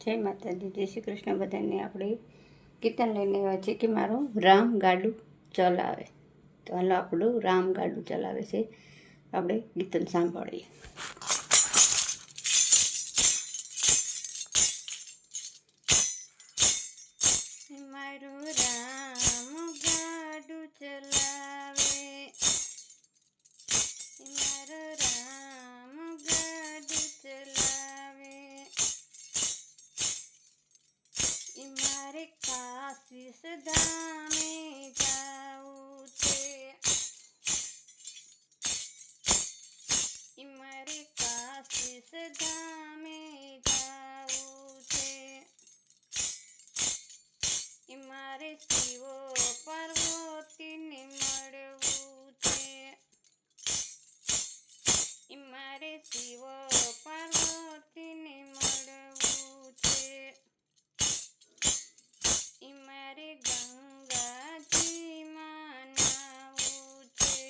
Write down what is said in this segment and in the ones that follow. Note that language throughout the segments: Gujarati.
જય માતાજી, જય શ્રી કૃષ્ણ બધાને. આપણે કીર્તન લઈને આવ્યા છે કે મારો રામ ગાડું ચલાવે. તો હાલો આપણું રામ ગાડું ચલાવે છે, આપણે કીર્તન સાંભળીએ. મારું રામ ગાડું ચલાવે, મારો રામ ગાડું ચલાવે. મારે કાશી ધામે જાવું છે, મારે કાશી ધામે જાવું છે. મારે શિવો પાર્વતીને મળવું છે, મારે શિવો પાર્વતીને મળવું છે. મારે ગંગાજીમાં નાવું છે,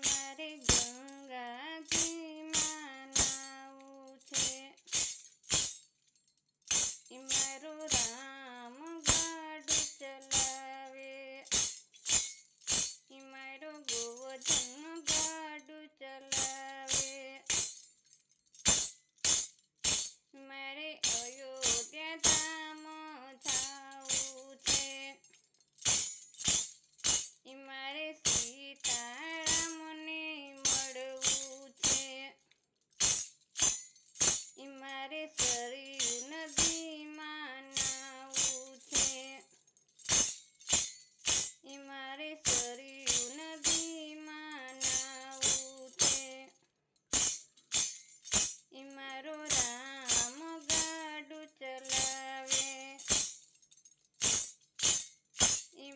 મારે ગંગાજીમાં નાવું છે. મારો રામ ગાડું ચલાવે, મારો ગોવર્ધન ગાડું ચલાવે. મારે અયોધ્યા ધામ જાવું છે, મારે સીતારામને મળવું છે. મારે સરયુ નદીમાં નાવું છે, મારે સરયુ નદીમાં નાવું છે. મારો રામ ગાડું ચલાવે,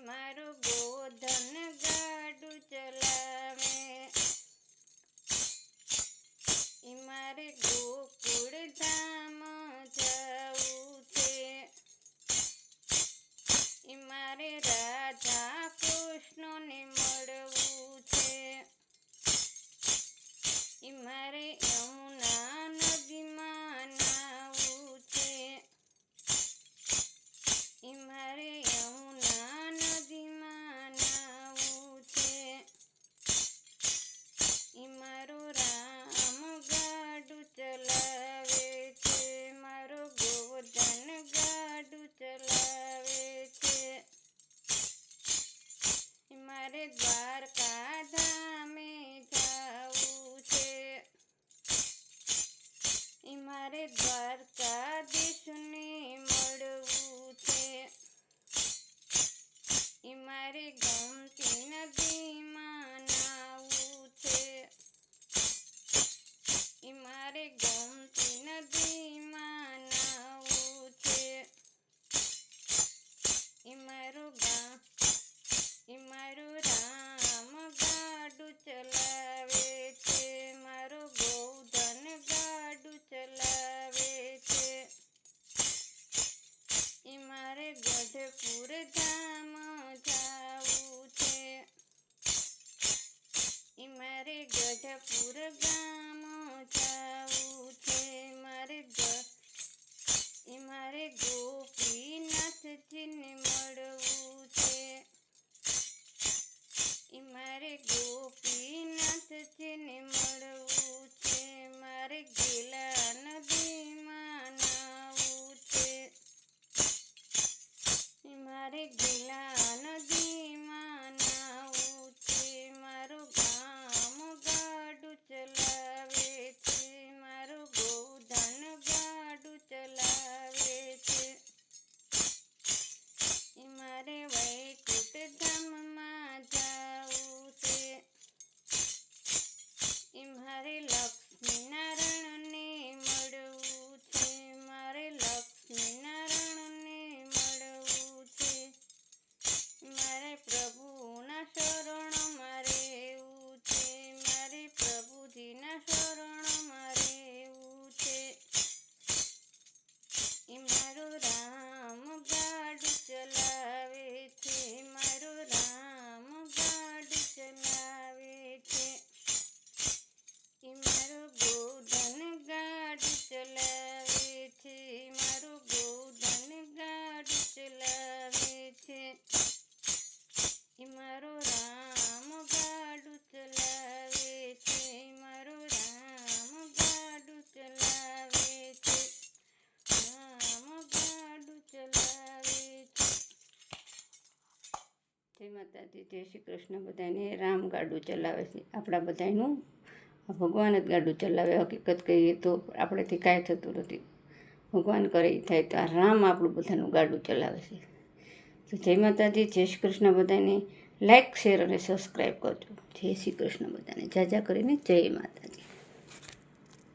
મારો ગોવર્ધન ગાડું ચલાવે. મારે ગોકુળ ધામ જાવું છે, મારે રાધા કૃષ્ણને મળવું છે. મારે યમુના નદીમાં નાવું છે, મારે યમુના નદીમાં નાવું છે. મારો રામ ગાડું ચલાવે છે, મારો ગોવર્ધન ગાડું ચલાવે છે. મારે દ્વારકા ધામે જાવું છે, મારે દ્વારકાધીશને મળવું છે. મારે ગોમતી નદીમાં નાવું છે, મારે ગોમતી નદીમાં નાવું છે. મારો રામ ગાડું ચલાવે છે, મારો ગોવર્ધન ગાડું ચલાવે છે. મારે ગઢપુર ધામ જાવું છે, મારે ગઢપુર ગામ જાવું છે. મારે ગોપીનાથજીને મળવું છે, મારે ગોપીનાથજીને મળવું છે. મારે ગેલા નદીમાં નાવું છે, મારે ગેલા નદીમાં નાવું છે. મારો ગામ ગાડું ચલાવે છે, મારો ગોવર્ધન ગાડું ચલાવે છે. મારે વૈકુંઠ ધામમાં જાવું છે, મારે લક્ષ્મીનારાયણને જય માતાજી, જય શ્રી કૃષ્ણ. બધાને રામ ગાડું ચલાવે છે. આપણા બધાનું ભગવાન જ ગાડું ચલાવે. હકીકત કહીએ તો આપણેથી કાંઈ થતું નથી. ભગવાન કરે એ થાય. તો આ રામ આપણું બધાનું ગાડું ચલાવે છે. તો જય માતાજી, જય શ્રી કૃષ્ણ. બધાને લાઈક, શેર અને સબસ્ક્રાઈબ કરજો. જય શ્રી કૃષ્ણ. બધાને જાજા કરીને જય માતાજી.